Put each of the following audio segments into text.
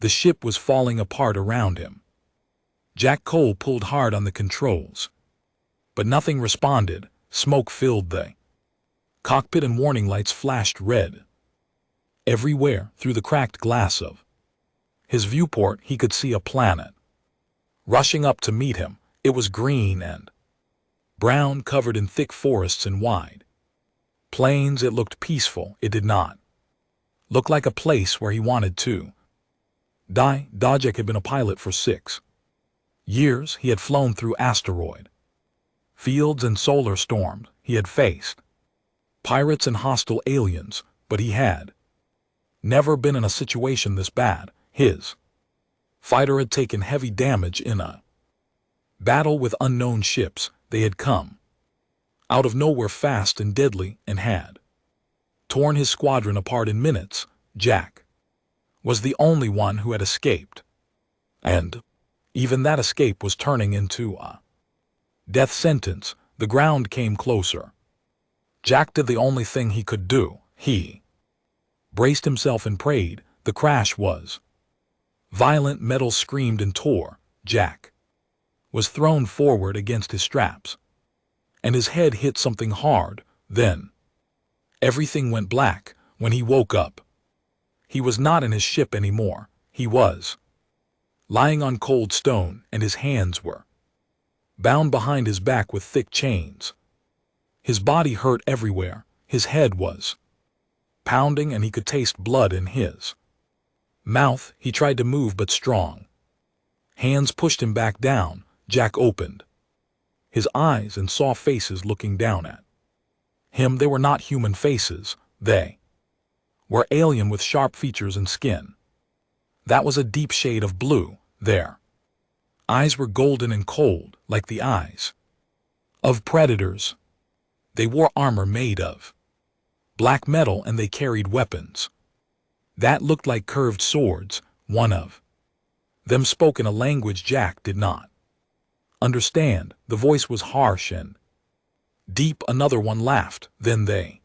The ship was falling apart around him. Jack Cole pulled hard on the controls. But nothing responded. Smoke filled the cockpit and warning lights flashed red. Everywhere, through the cracked glass of his viewport, he could see a planet rushing up to meet him. It was green and brown, covered in thick forests and wide plains. It looked peaceful. It did not look like a place where he wanted to die. Dojek had been a pilot for 6 years. He had flown through asteroid fields and solar storms. He had faced pirates and hostile aliens, but he had never been in a situation this bad. His fighter had taken heavy damage in a battle with unknown ships. They had come out of nowhere fast and deadly and had torn his squadron apart in minutes. Jack was the only one who had escaped, and even that escape was turning into a death sentence. The ground came closer. Jack did the only thing he could do. He braced himself and prayed. The crash was violent. Metal screamed and tore. Jack was thrown forward against his straps, and his head hit something hard. Then everything went black. When he woke up, he was not in his ship anymore. He was lying on cold stone, and his hands were bound behind his back with thick chains. His body hurt everywhere. His head was pounding, and he could taste blood in his mouth. He tried to move, but strong hands pushed him back down. Jack opened his eyes and saw faces looking down at him. They were not human faces. They were alien, with sharp features and skin that was a deep shade of blue. Their eyes were golden and cold, like the eyes of predators. They wore armor made of black metal, and they carried weapons that looked like curved swords. One of them spoke in a language Jack did not understand. The voice was harsh and deep. Another one laughed. Then they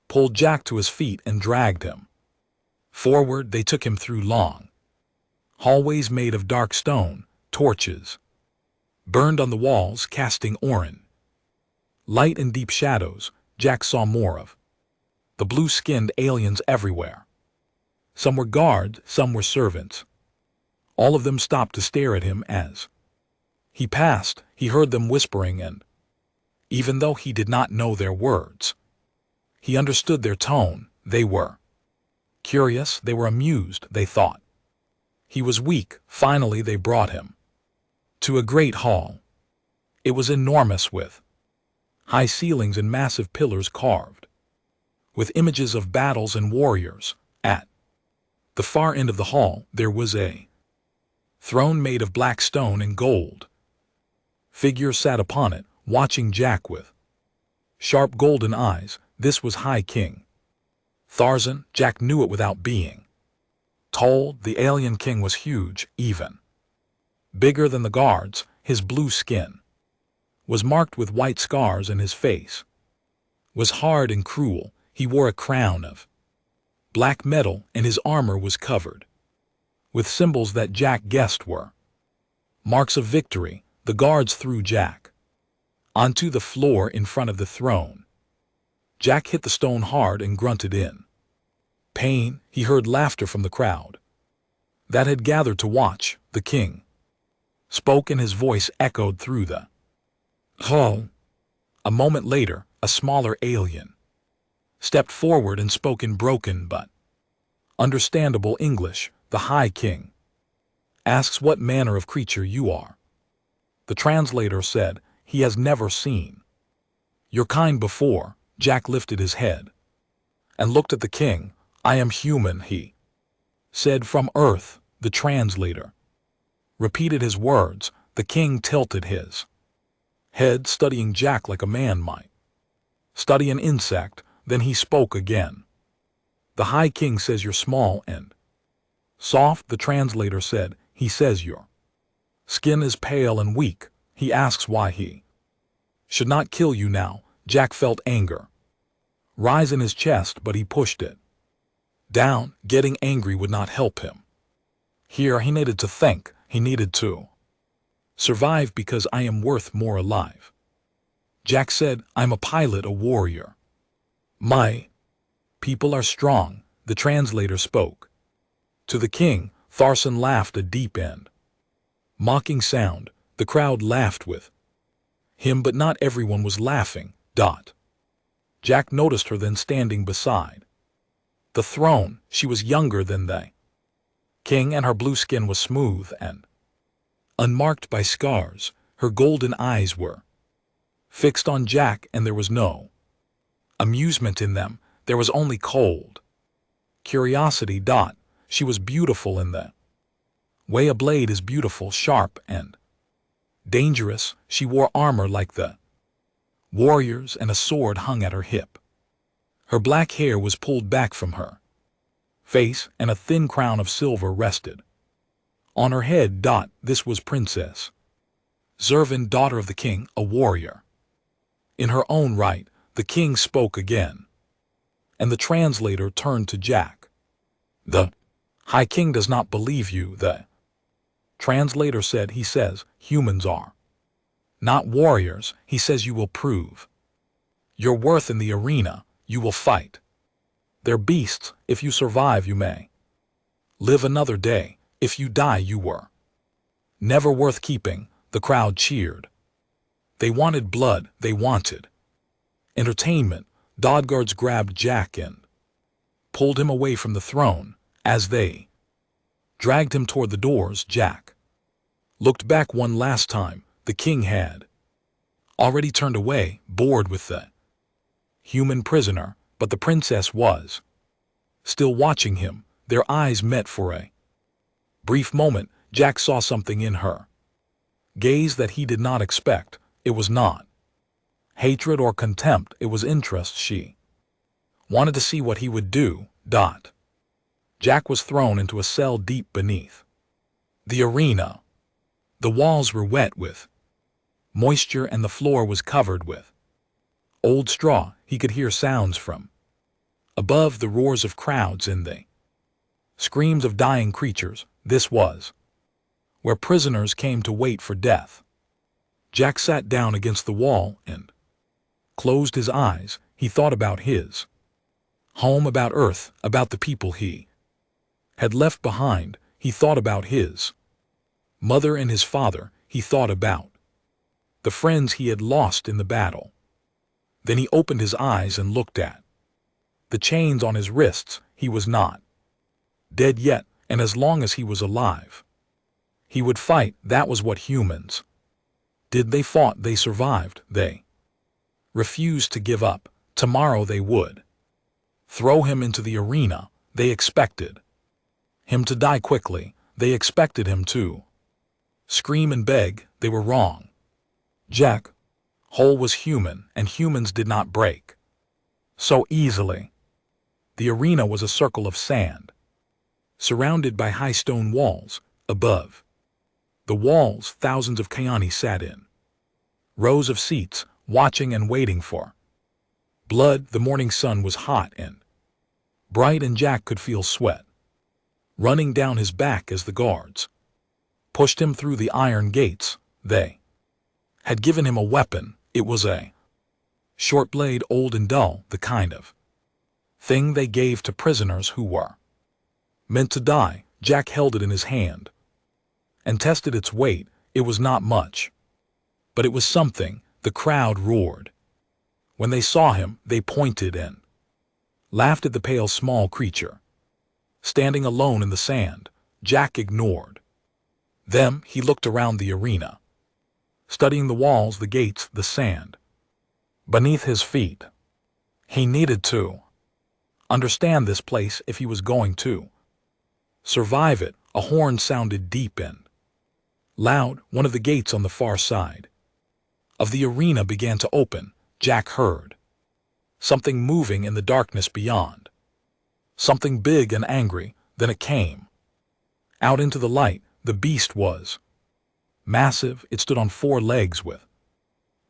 pulled Jack to his feet and dragged him forward. They took him through long hallways made of dark stone. Torches burned on the walls, casting orange light and deep shadows. Jack saw more of the blue-skinned aliens everywhere. Some were guards, some were servants. All of them stopped to stare at him as he passed. He heard them whispering, and even though he did not know their words, he understood their tone. They were curious. They were amused. They thought he was weak. Finally, they brought him to a great hall. It was enormous, with high ceilings and massive pillars carved with images of battles and warriors. At the far end of the hall, there was a throne made of black stone and gold. Figures sat upon it, watching Jack with sharp golden eyes. This was High King Tharzan. Jack knew it without being told. The alien king was huge, even bigger than the guards. His blue skin was marked with white scars, and his face was hard and cruel. He wore a crown of black metal, and his armor was covered with symbols that Jack guessed were marks of victory. The guards threw Jack onto the floor in front of the throne. Jack hit the stone hard and grunted in pain. He heard laughter from the crowd that had gathered to watch. The king spoke, and his voice echoed through the hall. A moment later, a smaller alien stepped forward and spoke in broken but understandable English. The High King asks what manner of creature you are. The translator said, he has never seen your kind before. Jack lifted his head and looked at the king. I am human, he said. From Earth. The translator repeated his words. The king tilted his head, studying Jack like a man might study an insect. Then he spoke again. The High King says you're small and soft. The translator said, he says your skin is pale and weak. He asks why he should not kill you now. Jack felt anger rise in his chest, but he pushed it down. Getting angry would not help him. Here he needed to think, he needed to survive because I am worth more alive. Jack said, I'm a pilot, a warrior. My people are strong, the translator spoke. To the king, Tharson laughed a deep end. Mocking sound, the crowd laughed with him, but not everyone was laughing. Jack noticed her then standing beside the throne. She was younger than the king, and her blue skin was smooth and unmarked by scars. Her golden eyes were fixed on Jack, and there was no amusement in them. There was only cold curiosity. She was beautiful in the way a blade is beautiful, sharp and dangerous. She wore armor like the warriors, and a sword hung at her hip. Her black hair was pulled back from her face, and a thin crown of silver rested on her head. This was Princess Zervin, daughter of the king, a warrior in her own right. The king spoke again, and the translator turned to Jack. The High King does not believe you, the translator said. He says humans are not warriors. He says you will prove your worth in the arena. You will fight. They're beasts. If you survive, you may live another day. If you die, you were never worth keeping. The crowd cheered. They wanted blood. They wanted entertainment. Guards grabbed Jack and pulled him away from the throne. As they dragged him toward the doors, Jack looked back one last time. The king had already turned away, bored with the human prisoner, but the princess was still watching him. Their eyes met for a brief moment. Jack saw something in her gaze that he did not expect. It was not hatred or contempt. It was interest. She wanted to see what he would do. Jack was thrown into a cell deep beneath the arena. The walls were wet with moisture, and the floor was covered with old straw. He could hear sounds from above, the roars of crowds and the screams of dying creatures. This was where prisoners came to wait for death. Jack sat down against the wall and closed his eyes. He thought about his home, about Earth, about the people he had left behind. He thought about his mother and his father. He thought about the friends he had lost in the battle. Then he opened his eyes and looked at the chains on his wrists. He was not dead yet, and as long as he was alive, he would fight. That was what humans did. They fought. They survived. They refused to give up. Tomorrow they would throw him into the arena. They expected him to die quickly. They expected him to scream and beg. They were wrong. Jack Hole was human, and humans did not break so easily. The arena was a circle of sand, surrounded by high stone walls. Above the walls, thousands of Kayani sat in rows of seats, watching and waiting for blood. The morning sun was hot and bright, and Jack could feel sweat running down his back as the guards pushed him through the iron gates. They had given him a weapon. It was a short blade, old and dull, the kind of thing they gave to prisoners who were meant to die. Jack held it in his hand and tested its weight. It was not much, but it was something. The crowd roared. When they saw him, they pointed and laughed at the pale small creature standing alone in the sand. Jack ignored them. He looked around the arena, studying the walls, the gates, the sand beneath his feet. He needed to understand this place if he was going to survive it. A horn sounded deep and loud. One of the gates on the far side of the arena began to open. Jack heard something moving in the darkness beyond, something big and angry. Then it came out into the light. The beast was massive. It stood on 4 legs with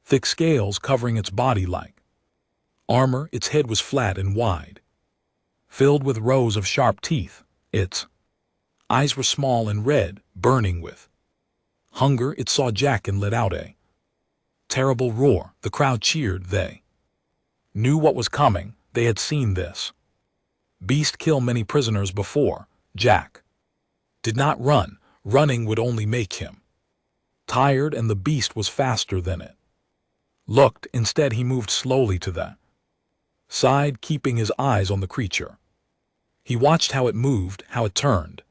thick scales covering its body like armor. Its head was flat and wide, filled with rows of sharp teeth. Its Eyes were small and red, burning with hunger. It saw Jack and let out a terrible roar. The crowd cheered. They knew what was coming. They had seen this beast kill many prisoners before. Jack did not run. Running would only make him tired, and the beast was faster than it looked. Instead, he moved slowly to the side, keeping his eyes on the creature. He watched how it moved, how it turned,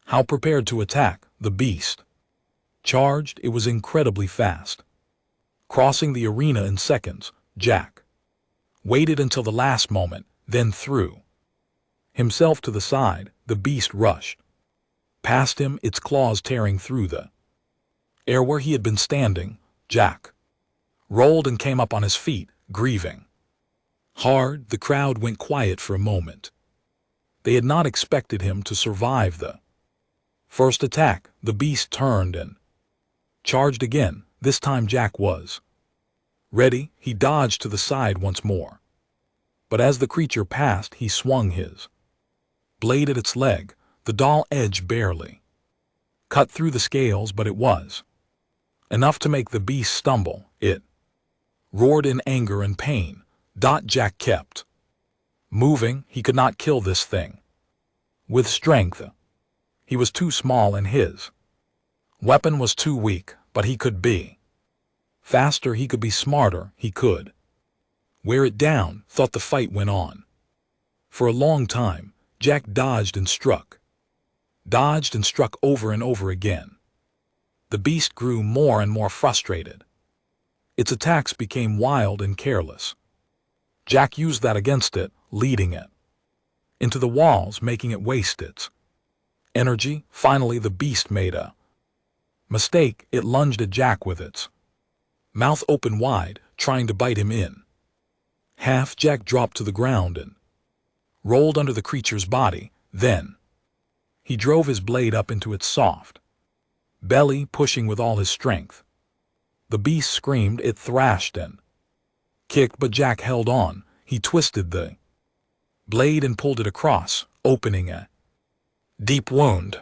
how prepared to attack. The beast charged. It was incredibly fast, crossing the arena in seconds. Jack waited until the last moment, then threw himself to the side. The beast rushed past him, its claws tearing through the air where he had been standing. Jack rolled and came up on his feet, grieving hard. The crowd went quiet for a moment. They had not expected him to survive the first attack. The beast turned and charged again. This time Jack was ready. He dodged to the side once more. But as the creature passed, he swung his blade at its leg. The dull edge barely cut through the scales, but it was enough to make the beast stumble. It roared in anger and pain. Jack kept moving. He could not kill this thing with strength. He was too small and his weapon was too weak, but he could be faster. He could be smarter. He could wear it down. Thought the fight went on for a long time. Jack dodged and struck over and over again. The beast grew more and more frustrated. Its attacks became wild and careless. Jack used that against it, leading it into the walls, making it waste its energy. Finally, the beast made a mistake. It lunged at Jack with its mouth open wide, trying to bite him in half. Jack dropped to the ground and rolled under the creature's body. Then he drove his blade up into its soft belly, pushing with all his strength. The beast screamed. It thrashed and kicked, but Jack held on. He twisted the blade and pulled it across, opening a deep wound.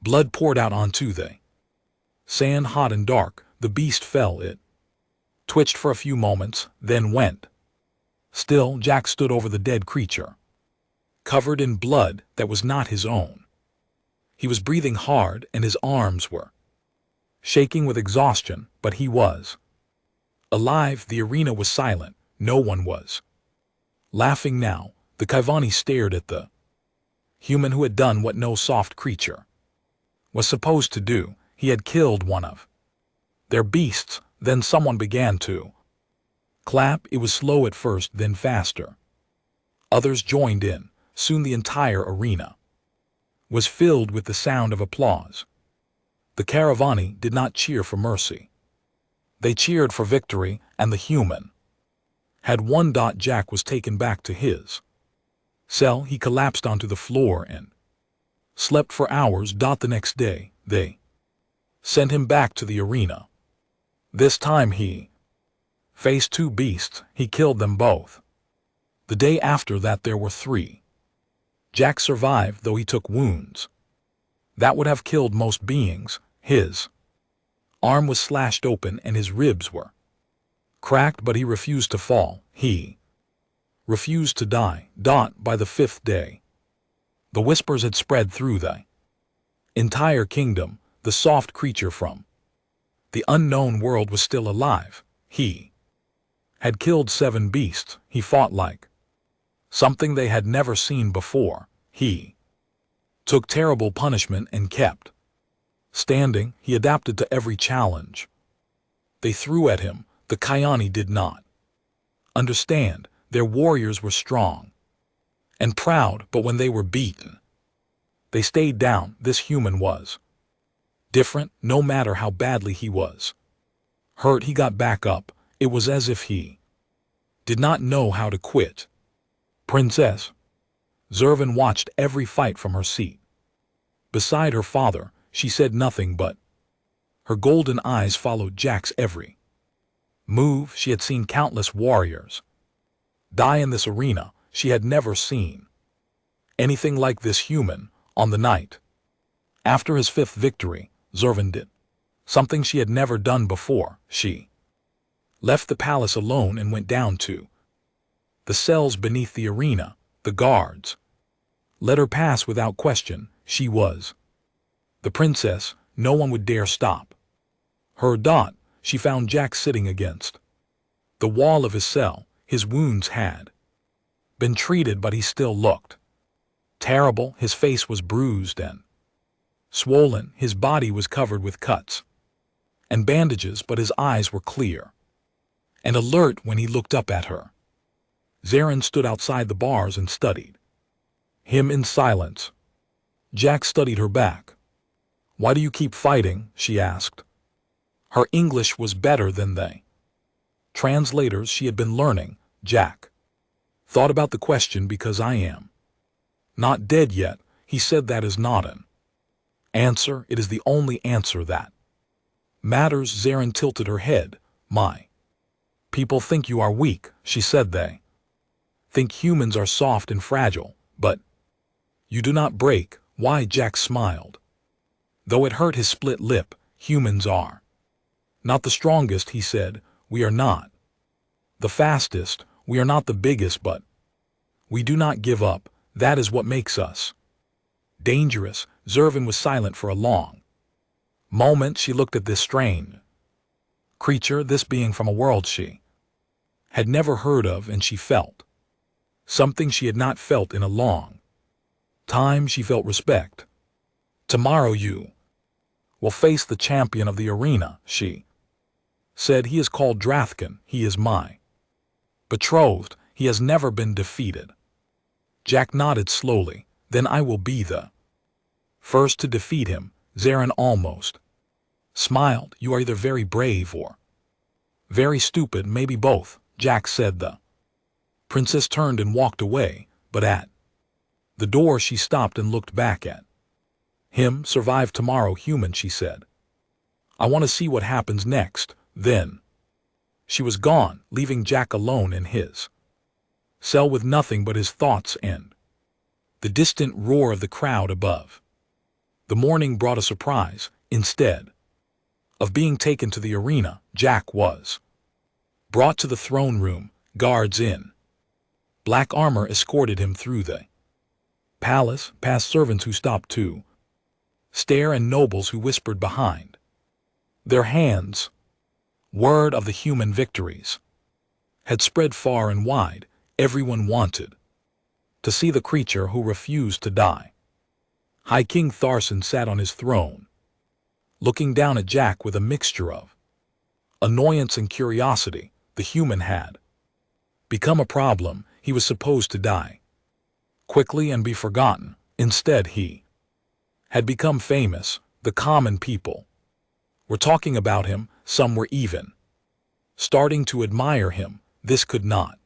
Blood poured out onto the sand, hot and dark. The beast fell. It twitched for a few moments, then went still. Jack stood over the dead creature, covered in blood that was not his own. He was breathing hard, and his arms were shaking with exhaustion, but he was alive. The arena was silent. No one was laughing now. The Kaivani stared at the human who had done what no soft creature was supposed to do. He had killed one of their beasts. Then someone began to clap. It was slow at first, then faster. Others joined in. Soon the entire arena was filled with the sound of applause. The Kaivani did not cheer for mercy. They cheered for victory, and the human had won. Jack was taken back to his cell. He collapsed onto the floor and slept for hours. The next day, they sent him back to the arena. This time he faced two beasts. He killed them both. The day after that, there were 3. Jack survived, though he took wounds that would have killed most beings. His arm was slashed open and his ribs were cracked, but he refused to fall. He refused to die. By the 5th day, the whispers had spread through the entire kingdom. The soft creature from the unknown world was still alive. He had killed 7 beasts. He fought like something they had never seen before. He took terrible punishment and kept standing. He adapted to every challenge they threw at him. The Kaivani did not understand. Their warriors were strong and proud, but when they were beaten, they stayed down. This human was different. No matter how badly he was hurt, he got back up. It was as if he did not know how to quit. Princess Zervan watched every fight from her seat beside her father. She said nothing, but her golden eyes followed Jack's every move. She had seen countless warriors die in this arena. She had never seen anything like this human. On the night After his fifth victory, Zervan did something she had never done before. She left the palace alone and went down to the cells beneath the arena. The guards let her pass without question. She was the princess. No one would dare stop her. She found Jack sitting against the wall of his cell. His wounds had been treated, but he still looked terrible. His face was bruised and swollen. His body was covered with cuts and bandages, but his eyes were clear and alert when he looked up at her. Zerrin stood outside the bars and studied him in silence. Jack studied her back. "Why do you keep fighting?" she asked. Her English was better than the translators she had been learning. Jack thought about the question. "Because I am not dead yet," he said. "That is not an answer. It is the only answer that matters." Zerrin tilted her head. "My people think you are weak," she said. "They think humans are soft and fragile, but you do not break." "Why?" Jack smiled, though it hurt his split lip. "Humans are not the strongest," he said. "We are not the fastest. We are not the biggest, but we do not give up. That is what makes us dangerous." Zervan was silent for a long moment. She looked at this strange creature, this being from a world she had never heard of, and she felt something she had not felt in a long time. She felt respect. "Tomorrow you will face the champion of the arena," she said. "He is called Drathkin. He is my betrothed. He has never been defeated." Jack nodded slowly. "Then I will be the first to defeat him." Zerrin almost smiled. "You are either very brave or very stupid, maybe both," Jack said. The princess turned and walked away, but at the door she stopped and looked back at him. "Survive tomorrow, human," she said. "I want to see what happens next." Then she was gone, leaving Jack alone in his cell with nothing but his thoughts and the distant roar of the crowd above. The morning brought a surprise. Instead of being taken to the arena, Jack was brought to the throne room. Guards in black armor escorted him through the palace, past servants who stopped to stare and nobles who whispered behind their hands. Word of the human victories had spread far and wide. Everyone wanted to see the creature who refused to die. High King Tharson sat on his throne, looking down at Jack with a mixture of annoyance and curiosity. The human had become a problem. He was supposed to die quickly and be forgotten. Instead, he had become famous. The common people were talking about him. Some were even starting to admire him. This could not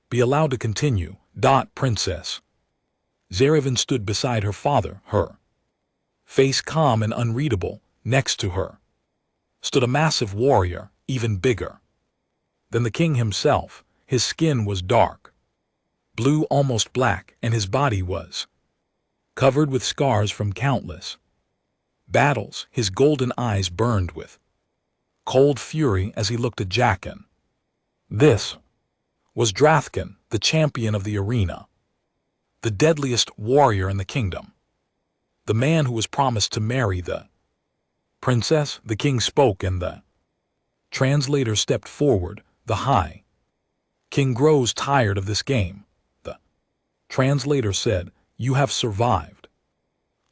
be allowed to continue. Princess Zervan stood beside her father, her face calm and unreadable. Next to her stood a massive warrior, even bigger than the king himself. His skin was dark blue, almost black, and his body was covered with scars from countless battles. His golden eyes burned with cold fury as he looked at Jaqen. This was Drathkin, the champion of the arena, the deadliest warrior in the kingdom, the man who was promised to marry the princess. The king spoke and the translator stepped forward. "The High King grows tired of this game," the translator said. "You have survived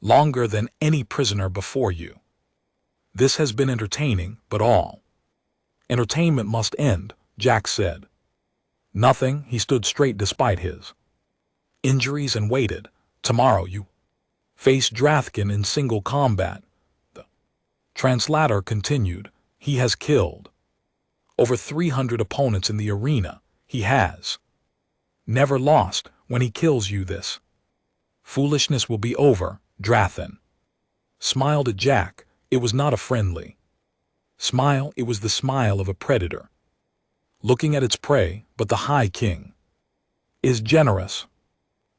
longer than any prisoner before you. This has been entertaining, but all entertainment must end." Jack said nothing. He stood straight despite his injuries and waited. "Tomorrow you face Drathkin in single combat," the translator continued. "He has killed over 300 opponents in the arena. He has never lost. When he kills you, this foolishness will be over." Drathkin smiled at Jack. It was not a friendly smile. It was the smile of a predator looking at its prey. "But the High King is generous,"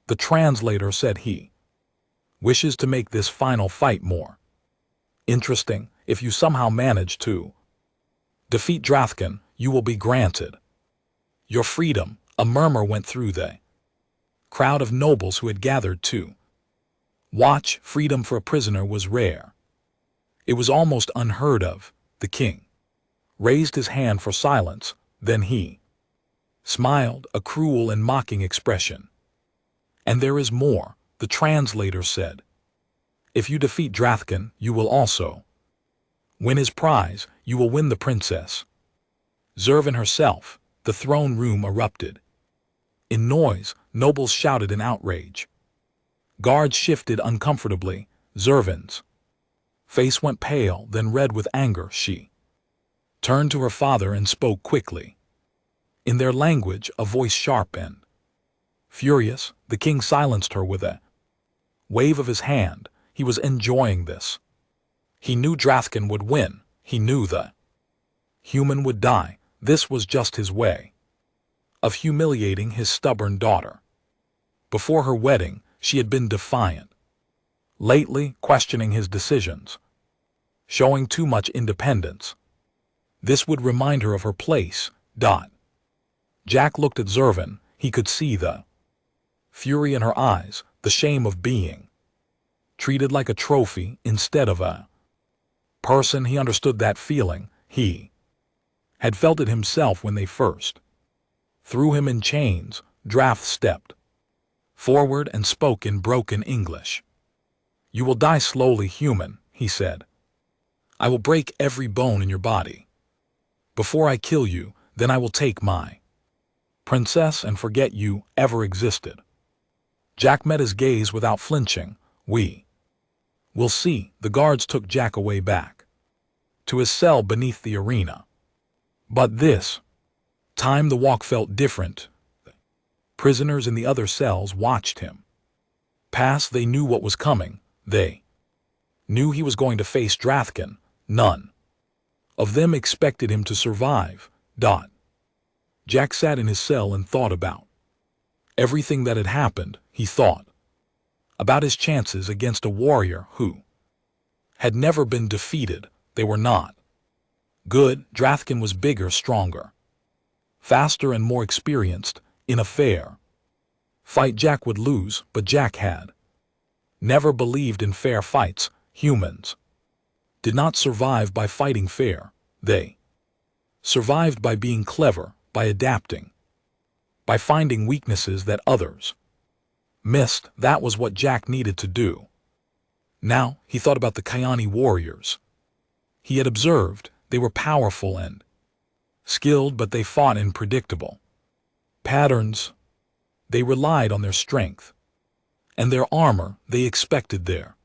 the translator said. "He wishes to make this final fight more interesting. If you somehow manage to defeat Drathkin, you will be granted your freedom. A murmur went through the crowd of nobles who had gathered to watch. Freedom for a prisoner was rare. It was almost unheard of. The king raised his hand for silence, then he smiled, a cruel and mocking expression. And there is more, the translator said. If you defeat Drathkin, you will also win his prize. You will win the princess Zervin herself. The throne room erupted in noise. Nobles shouted in outrage. Guards shifted uncomfortably. Zervin's face went pale, then red with anger. She turned to her father and spoke quickly. In their language, a voice sharp and furious. The king silenced her with a wave of his hand. He was enjoying this. He knew Drathkin would win. He knew the human would die. This was just his way of humiliating his stubborn daughter. Before her wedding, she had been defiant. Lately, questioning his decisions, showing too much independence. This would remind her of her place. Jack looked at Zervin. He could see the fury in her eyes, the shame of being treated like a trophy instead of a person. He understood that feeling. He had felt it himself when they first threw him in chains. Drath stepped forward and spoke in broken English. You will die slowly, human, he said. I will break every bone in your body. Before I kill you, then I will take my princess and forget you ever existed. Jack met his gaze without flinching. We will see. The guards took Jack away back to his cell beneath the arena. But this time the walk felt different. Prisoners in the other cells watched him pass. They knew what was coming. They knew he was going to face Drathkin. None of them expected him to survive. Jack sat in his cell and thought about everything that had happened. He thought about his chances against a warrior who had never been defeated. They were not good. Drathkin was bigger, stronger, faster, and more experienced. In a fair fight, Jack would lose, but Jack had never believed in fair fights. Humans did not survive by fighting fair. They survived by being clever, by adapting, by finding weaknesses that others missed. That was what Jack needed to do. Now he thought about the Kayani warriors. He had observed they were powerful and skilled, but they fought in predictable patterns. They relied on their strength and their armor. They expected their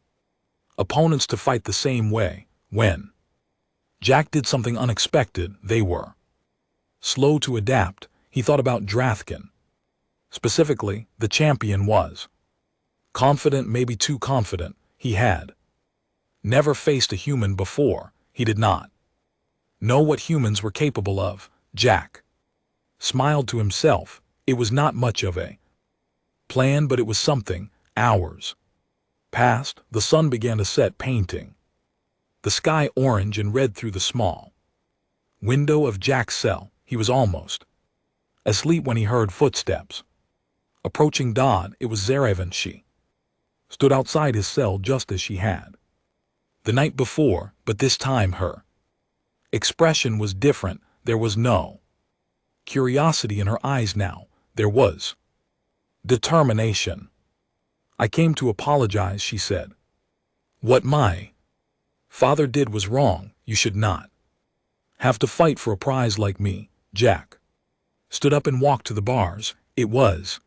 opponents to fight the same way. When Jack did something unexpected, they were slow to adapt. He thought about Drathkin. Specifically, the champion was confident, maybe too confident. He had never faced a human before. He did not know what humans were capable of. Jack smiled to himself. It was not much of a plan, but it was something. Hours passed. The sun began to set, painting the sky orange and red through the small window of Jack's cell. He was almost asleep when he heard footsteps approaching. It was Zerevin. She stood outside his cell just as she had the night before, but this time her expression was different. There was no curiosity in her eyes now. There was determination. I came to apologize, she said. What my father did was wrong. You should not have to fight for a prize like me. Jack stood up and walked to the bars. It was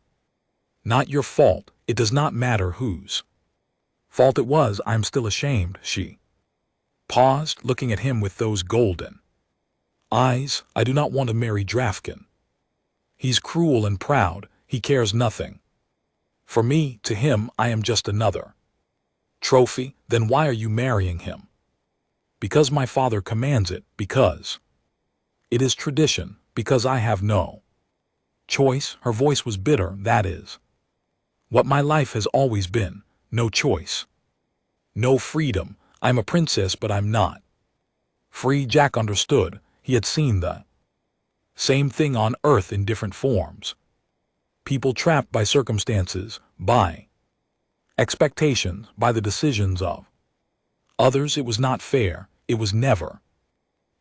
not your fault. It does not matter whose fault it was. I'm still ashamed. She paused, looking at him with those golden eyes. I do not want to marry Drathkin. He's cruel and proud. He cares nothing for me. To him, I am just another trophy. Then why are you marrying him? Because my father commands it. Because it is tradition. Because I have no choice. Her voice was bitter. That is what my life has always been. No choice. No freedom. I'm a princess, but I'm not free. Jack understood. He had seen the same thing on Earth in different forms. People trapped by circumstances, by expectations, by the decisions of others. It was not fair. It was never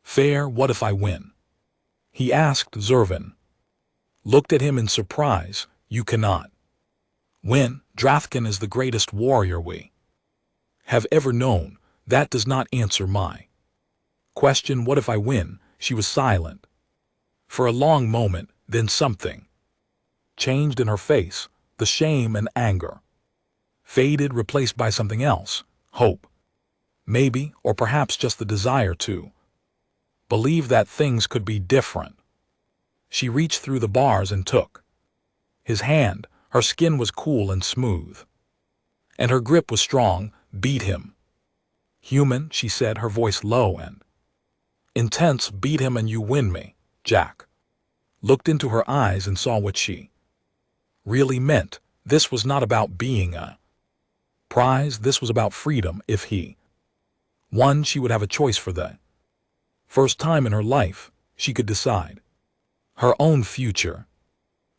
fair. What if I win? He asked. Zervan looked at him in surprise. You cannot win. Drathkin is the greatest warrior we have ever known. That does not answer my question. What if I win? She was silent for a long moment, then something changed in her face. The shame and anger faded, replaced by something else. Hope. Maybe, or perhaps just the desire to believe that things could be different. She reached through the bars and took his hand. Her skin was cool and smooth, and her grip was strong. Beat him. Human, she said, her voice low and intense. Beat him and you win me. Jack looked into her eyes and saw what she really meant. This was not about being a prize. This was about freedom. If he won, she would have a choice. For the first time in her life, she could decide her own future.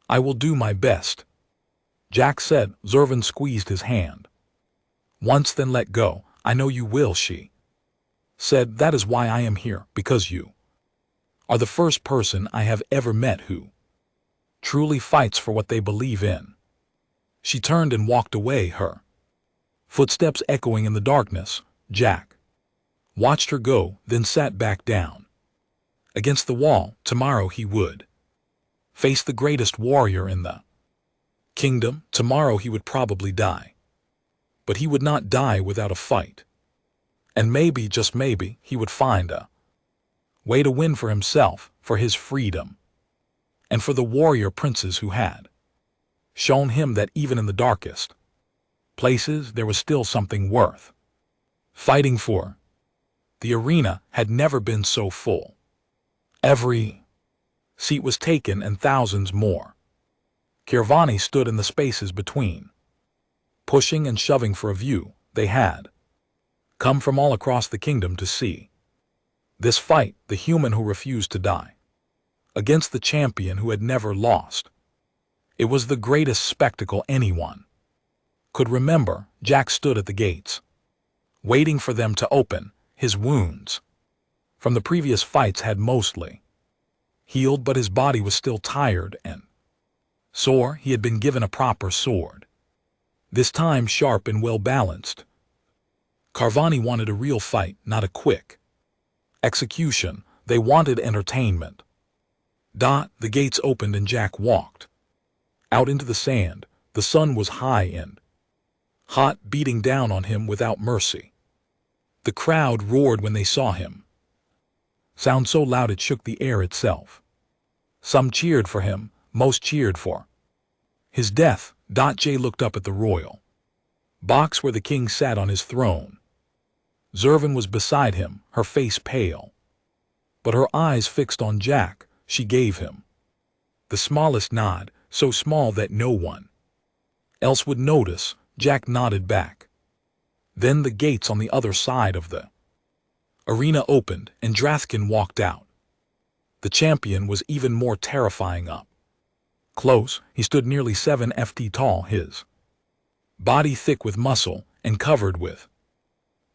I will do my best, Jack said. Zervan squeezed his hand once, then let go. I know you will, she said. That is why I am here, because you are the first person I have ever met who truly fights for what they believe in. She turned and walked away, her footsteps echoing in the darkness. Jack watched her go, then sat back down against the wall. Tomorrow he would face the greatest warrior in the kingdom. Tomorrow he would probably die. But he would not die without a fight. And maybe, just maybe, he would find a way to win for himself, for his freedom, and for the warrior princes who had shown him that even in the darkest places there was still something worth fighting for. The arena had never been so full. Every seat was taken and thousands more Kirvani stood in the spaces between, pushing and shoving for a view. They had come from all across the kingdom to see this fight, the human who refused to die against the champion who had never lost. It was the greatest spectacle anyone could remember. Jack stood at the gates, waiting for them to open. His wounds from the previous fights had mostly healed, but his body was still tired and sore. He had been given a proper sword, this time sharp and well-balanced. Kirvani wanted a real fight, not a quick execution. They wanted entertainment. The gates opened and Jack walked out into the sand. The sun was high and hot, beating down on him without mercy. The crowd roared when they saw him, sound so loud it shook the air itself. Some cheered for him, most cheered for his death. Jay looked up at the royal box where the king sat on his throne. Zervan was beside him, her face pale, but her eyes fixed on Jack. She gave him the smallest nod, so small that no one else would notice. Jack nodded back. Then the gates on the other side of the arena opened and Drathkin walked out. The champion was even more terrifying up close. He stood nearly 7 feet tall, his body thick with muscle and covered with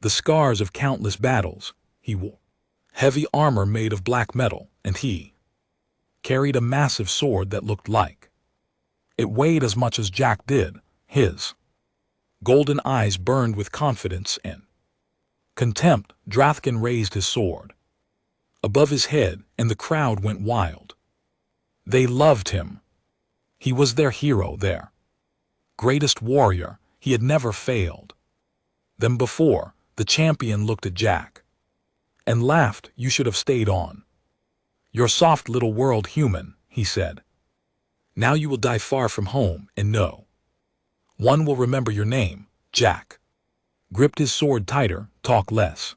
the scars of countless battles. He wore heavy armor made of black metal, and he carried a massive sword that looked like it weighed as much as Jack did. His golden eyes burned with confidence and contempt. Drathkin raised his sword above his head, and the crowd went wild. They loved him. He was their hero, their greatest warrior. He had never failed them before. The champion looked at Jack and laughed. You should have stayed on your soft little world, human, he said. Now you will die far from home, and no one will remember your name. Jack gripped his sword tighter. Talk less,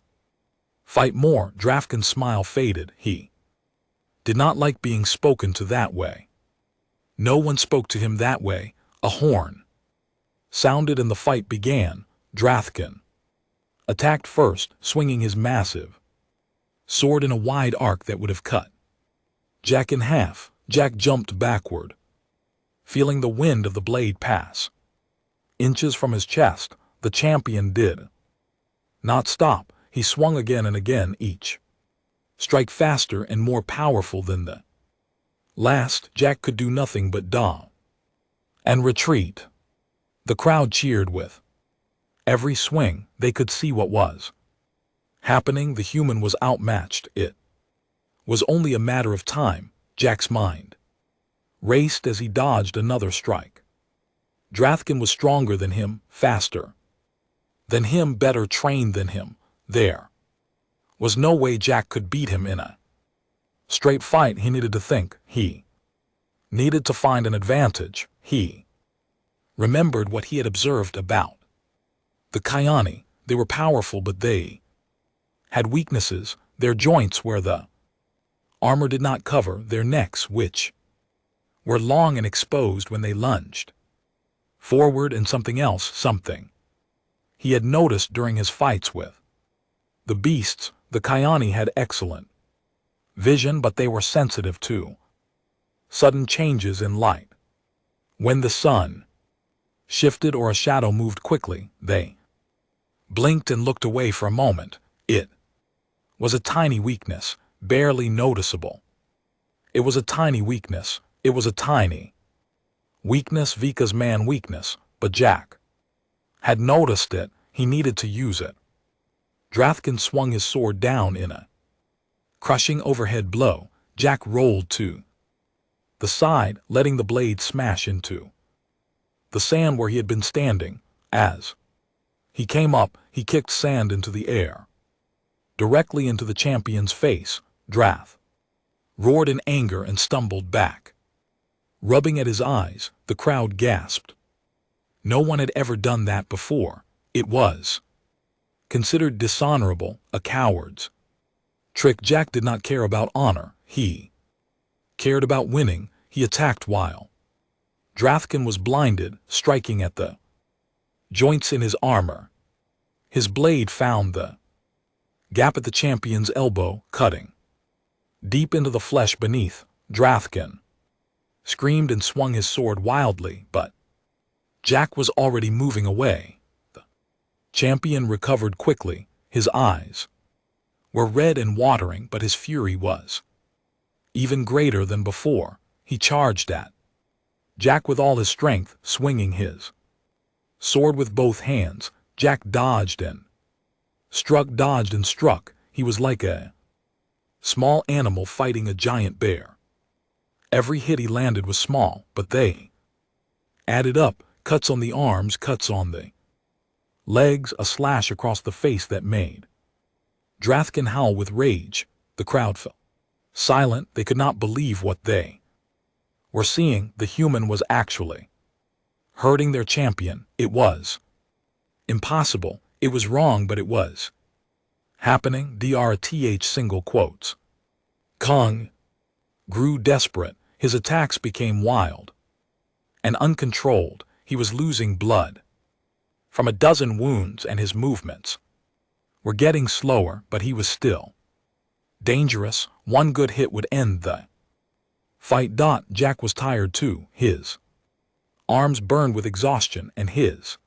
fight more. Drathkin's smile faded. He did not like being spoken to that way. No one spoke to him that way. A horn sounded and the fight began. Drathkin attacked first, swinging his massive sword in a wide arc that would have cut Jack in half. Jack jumped backward, feeling the wind of the blade pass inches from his chest. The champion did not stop. He swung again and again, each strike faster and more powerful than the last. Jack could do nothing but dodge and retreat. The crowd cheered with every swing. They could see what was happening. The human was outmatched. It was only a matter of time. Jack's mind raced as he dodged another strike. Drathkin was stronger than him, faster than him, better trained than him. There was no way Jack could beat him in a straight fight. He needed to think. He needed to find an advantage. He remembered what he had observed about the Kayani. They were powerful, but they had weaknesses. Their joints where the armor did not cover, their necks, which were long and exposed when they lunged forward, and something else, something he had noticed during his fights with the beasts. The Kayani had excellent vision, but they were sensitive to sudden changes in light. When the sun shifted or a shadow moved quickly, they blinked and looked away for a moment. It was a tiny weakness, barely noticeable. It was a tiny weakness. It was a tiny weakness, Vika's man weakness, but Jack had noticed it. He needed to use it. Drathkin swung his sword down in a crushing overhead blow. Jack rolled to the side, letting the blade smash into the sand where he had been standing. As he came up, he kicked sand into the air, directly into the champion's face. Drath roared in anger and stumbled back, rubbing at his eyes. The crowd gasped. No one had ever done that before. It was considered dishonorable, a coward's trick. Jack did not care about honor. He cared about winning. He attacked while Drathkin was blinded, striking at the joints in his armor. His blade found the gap at the champion's elbow, cutting deep into the flesh beneath. Drathkin screamed and swung his sword wildly, but Jack was already moving away. The champion recovered quickly. His eyes were red and watering, but his fury was even greater than before. He charged at Jack with all his strength, swinging his sword with both hands. Jack dodged and struck, dodged and struck. He was like a small animal fighting a giant bear. Every hit he landed was small, but they added up. Cuts on the arms, cuts on the legs, a slash across the face that made Drathkin howl with rage. The crowd fell silent. They could not believe what they were seeing. The human was actually hurting their champion. It was impossible. It was wrong, but it was happening. Drth single quotes. Kong grew desperate. His attacks became wild and uncontrolled. He was losing blood from a dozen wounds, and his movements were getting slower, but he was still dangerous. One good hit would end the fight. Jack was tired too. His arms burned with exhaustion, and his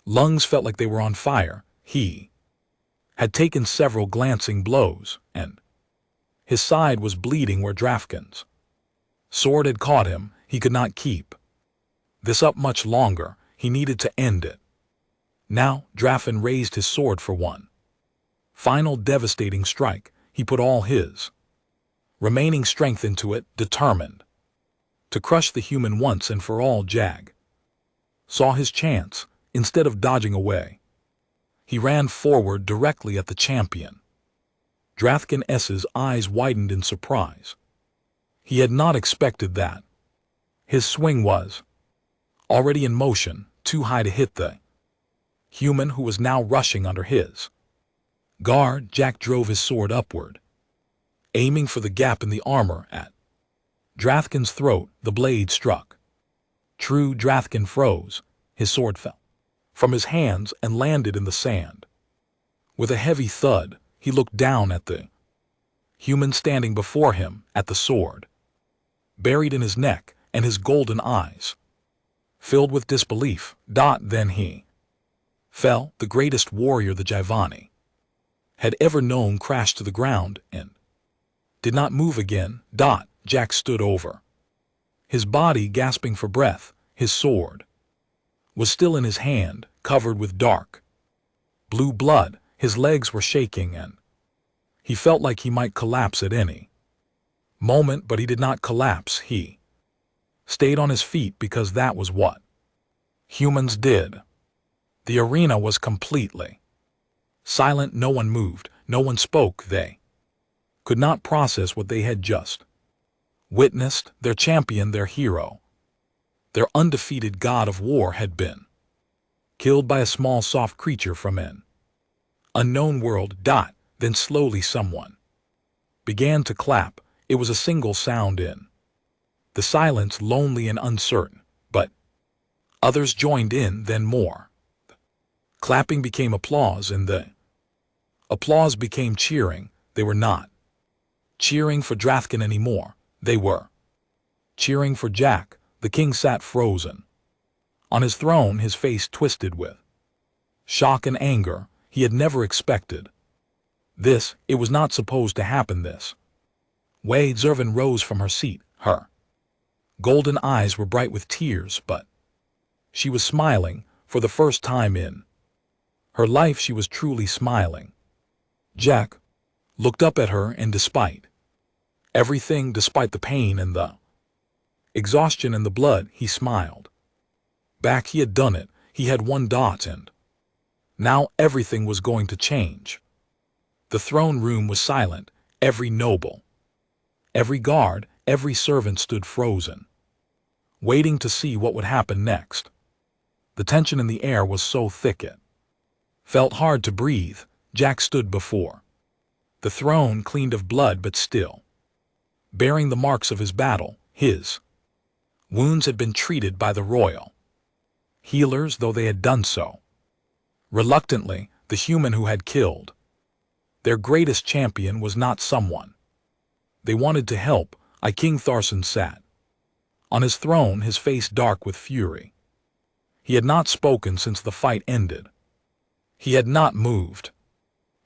lungs felt like they were on fire. He had taken several glancing blows, and his side was bleeding where Drathkin's sword had caught him. He could not keep this up much longer. He needed to end it. Now, Drathkin raised his sword for one final devastating strike. He put all his remaining strength into it, determined to crush the human once and for all. Jag saw his chance. Instead of dodging away, he ran forward directly at the champion. Drathkin's eyes widened in surprise. He had not expected that. His swing was already in motion, too high to hit the human who was now rushing under his guard. Jack drove his sword upward, aiming for the gap in the armor at Drathkin's throat. The blade struck true. Drathkin froze. His sword fell from his hands and landed in the sand. With a heavy thud, he looked down at the human standing before him, at the sword buried in his neck and his golden eyes filled with disbelief. Then he fell. The greatest warrior the Giovanni had ever known crashed to the ground and did not move again. Jack stood over his body, gasping for breath. His sword was still in his hand, covered with dark blue blood. His legs were shaking and he felt like he might collapse at any moment, but he did not collapse. He stayed on his feet because that was what humans did. The arena was completely silent. No one moved, no one spoke. They could not process what they had just witnessed. Their champion, their hero, their undefeated god of war had been killed by a small soft creature from an unknown world. Then slowly someone began to clap. It was a single sound in the silence, lonely and uncertain, but others joined in, then more. Clapping became applause, and the applause became cheering. They were not cheering for Drathkin anymore. They were cheering for Jack. The king sat frozen on his throne, his face twisted with shock and anger. He had never expected this. It was not supposed to happen this way. Zervan rose from her seat. Her golden eyes were bright with tears, but she was smiling. For the first time in her life, she was truly smiling. Jack looked up at her, and despite everything, despite the pain and the exhaustion and the blood, he smiled back. He had done it. He had won. And now everything was going to change. The throne room was silent. Every noble, every guard, every servant stood frozen, waiting to see what would happen next. The tension in the air was so thick it felt hard to breathe. Jack stood before the throne, cleaned of blood but still bearing the marks of his battle. His wounds had been treated by the royal healers, though they had done so reluctantly. The human who had killed their greatest champion was not someone they wanted to help. King Tharson sat on his throne, his face dark with fury. He had not spoken since the fight ended. He had not moved.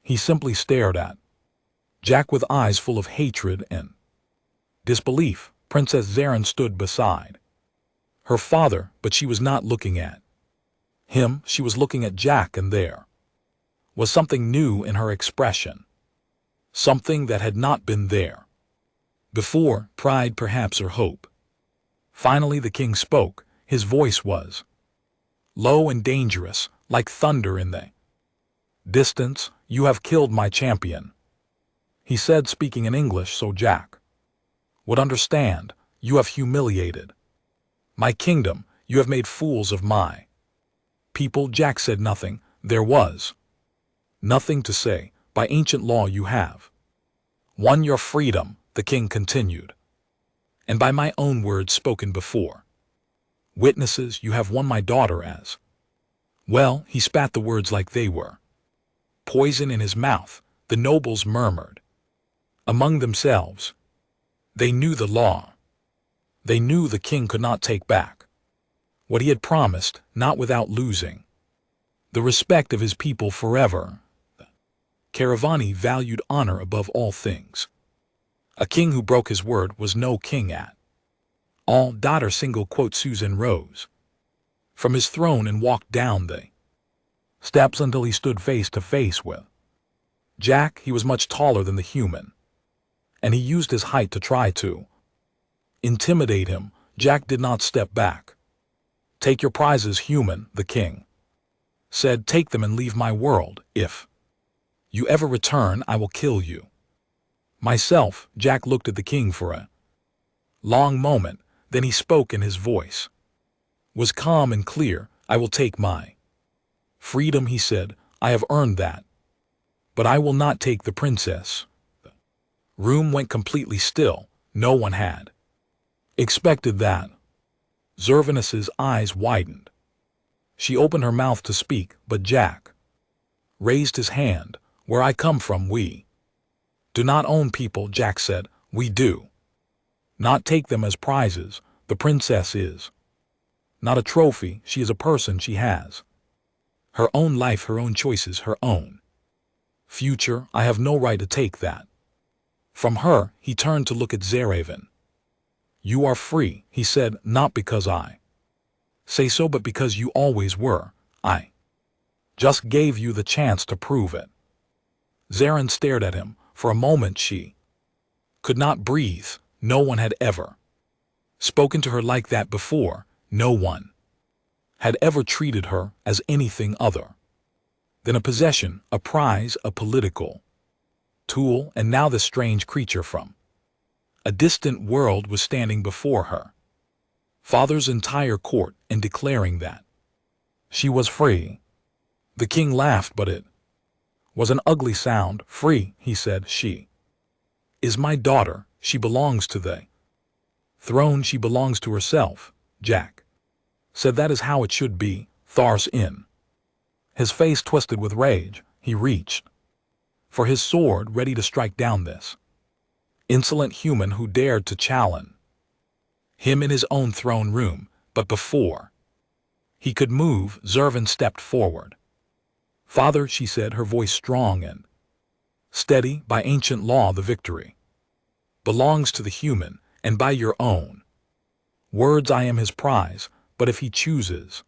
He simply stared at Jack with eyes full of hatred and disbelief. Princess Zeren stood beside her father, but she was not looking at him. She was looking at Jack, and there was something new in her expression, something that had not been there before. Pride, perhaps, or hope. Finally the king spoke. His voice was low and dangerous, like thunder in the distance. "You have killed my champion," he said, speaking in English so Jack would understand. "You have humiliated my kingdom. You have made fools of my people." Jack said nothing. There was nothing to say. "By ancient law you have won your freedom," the king continued, "and by my own words spoken before witnesses, you have won my daughter as well." He spat the words like they were poison in his mouth. The nobles murmured among themselves. They knew the law. They knew the king could not take back what he had promised, not without losing the respect of his people forever. Caravani valued honor above all things. A king who broke his word was no king at all. Susan rose from his throne and walked down the steps until he stood face to face with Jack. He was much taller than the human, and he used his height to try to intimidate him. Jack did not step back. "Take your prizes, human," the king said. "Take them and leave my world. If you ever return, I will kill you myself." Jack looked at the king for a long moment. Then he spoke, and his voice was calm and clear. "I will take my freedom," he said. "I have earned that. But I will not take the princess." The room went completely still. No one had expected that. Zervanus's eyes widened. She opened her mouth to speak, but Jack raised his hand. Where I come from, we do not own people, Jack said. We do not take them as prizes. The princess is not a trophy. She is a person. She has her own life, her own choices, her own future. I have no right to take that from her. He turned to look at Zeraven. You are free, he said, not because I say so, but because you always were. I just gave you the chance to prove it. Zeren stared at him. For a moment she could not breathe. No one had ever spoken to her like that before. No one had ever treated her as anything other than a possession, a prize, a political tool, and now this strange creature from a distant world was standing before her father's entire court and declaring that she was free. The king laughed, but it was an ugly sound. Free, he said. She is my daughter. She belongs to the throne. She belongs to herself. Jack said that is how it should be. Thars in his face twisted with rage. He reached for his sword, ready to strike down this insolent human who dared to challenge him in his own throne room. But before he could move, Zervan stepped forward. Father, she said, her voice strong and steady, by ancient law the victory belongs to the human, and by your own words I am his prize. But if he chooses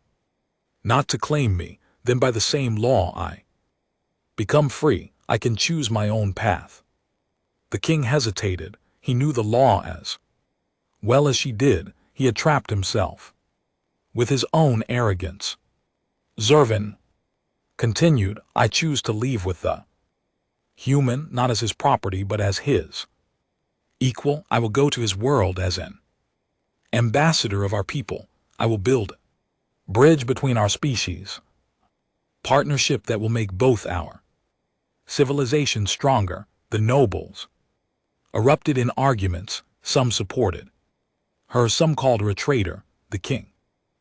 not to claim me, then by the same law I become free. I can choose my own path. The king hesitated. He knew the law as well as she did. He had trapped himself with his own arrogance. Zervan continued, I choose to leave with the human, not as his property, but as his equal. I will go to his world as an ambassador of our people. I will build a bridge between our species, partnership that will make both our civilizations stronger. The nobles erupted in arguments. Some supported her, some called her a traitor. The king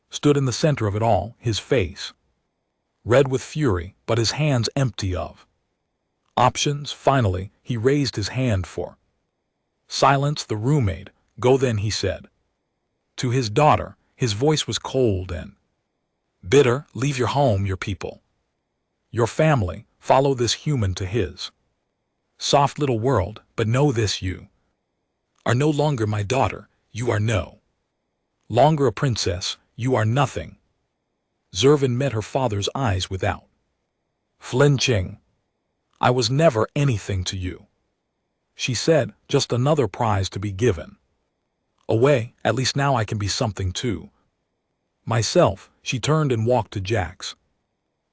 stood in the center of it all, his face red with fury, but his hands empty of options. Finally, he raised his hand for silence. The roommate, go then, he said to his daughter. His voice was cold and bitter. Leave your home, your people, your family. Follow this human to his soft little world. But know this, you are no longer my daughter. You are no longer a princess. You are nothing. Zervan met her father's eyes without flinching. I was never anything to you, she said, just another prize to be given away. At least now I can be something to myself. She turned and walked to Jack's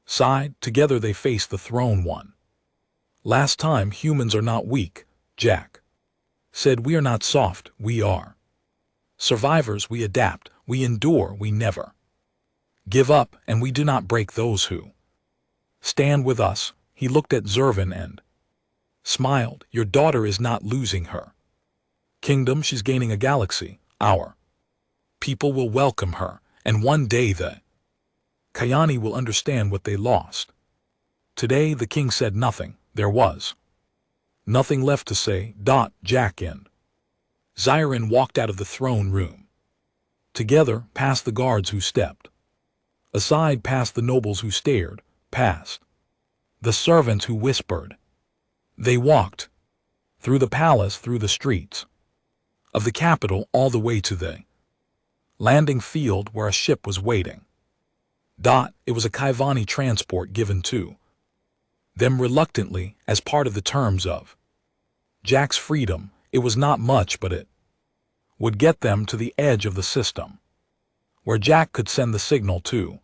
side. Together they faced the throne one last time. Humans are not weak, Jack said. We are not soft. We are survivors. We adapt. We endure. We never give up, and we do not break those who stand with us. He looked at Zervan and smiled. Your daughter is not losing her kingdom. She's gaining a galaxy. Our people will welcome her, and one day the Kayani will understand what they lost. Today the king said nothing. There was nothing left to say. Jack and Zeren walked out of the throne room together, past the guards who stepped aside, past the nobles who stared, past the servants who whispered. They walked through the palace, through the streets of the capital, all the way to the landing field where a ship was waiting. It was a Kaivani transport given to them reluctantly as part of the terms of Jack's freedom. It was not much, but it would get them to the edge of the system, where Jack could send the signal to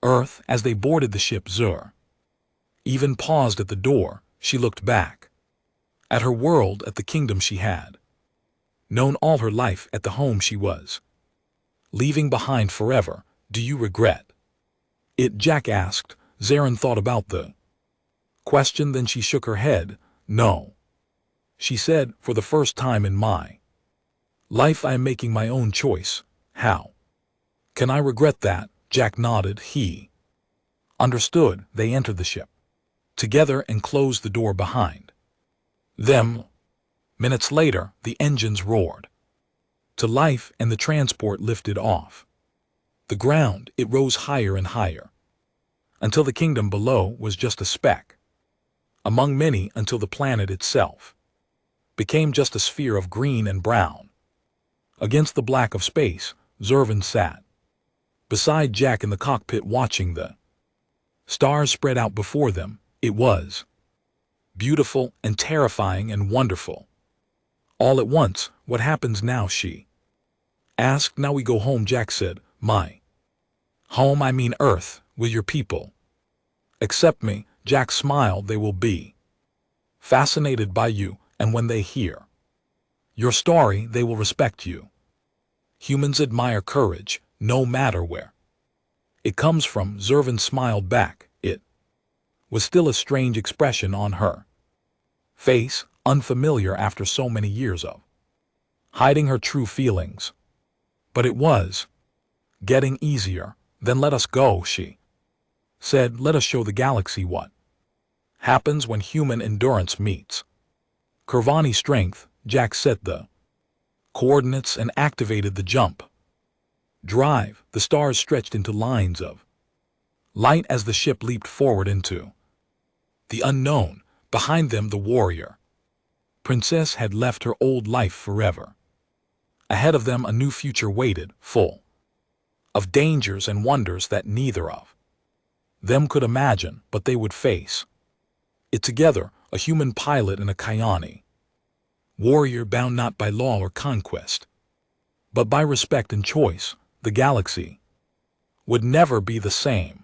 Earth. As they boarded the ship, Zur even paused at the door. She looked back at her world, at the kingdom she had known all her life, at the home she was leaving behind forever. Do you regret it? Jack asked. Zeren thought about the question, then she shook her head. No, she said, for the first time in my life I am making my own choice. How can I regret that? Jack nodded. He understood. They entered the ship together and closed the door behind them. Minutes later, the engines roared to life and the transport lifted off the ground. It rose higher and higher until the kingdom below was just a speck among many, until the planet itself became just a sphere of green and brown. Against the black of space, Zervan sat beside Jack in the cockpit, watching the stars spread out before them. It was beautiful and terrifying and wonderful all at once. What happens now? She asked. Now we go home, Jack said. My home, I mean Earth. Will your people accept me? Jack smiled. They will be fascinated by you, and when they hear your story, they will respect you. Humans admire courage, no matter where it comes from. Zervan smiled back. It was still a strange expression on her face, unfamiliar after so many years of hiding her true feelings. But it was getting easier. Then let us go, she said. Let us show the galaxy what happens when human endurance meets Kurvani strength. Jack set the coordinates and activated the jump drive. The stars stretched into lines of light as the ship leaped forward into the unknown. Behind them, the warrior princess had left her old life forever. Ahead of them, a new future waited, full of dangers and wonders that neither of them could imagine, but they would face it together. A human pilot and a Kyani warrior, bound not by law or conquest, but by respect and choice. The galaxy would never be the same.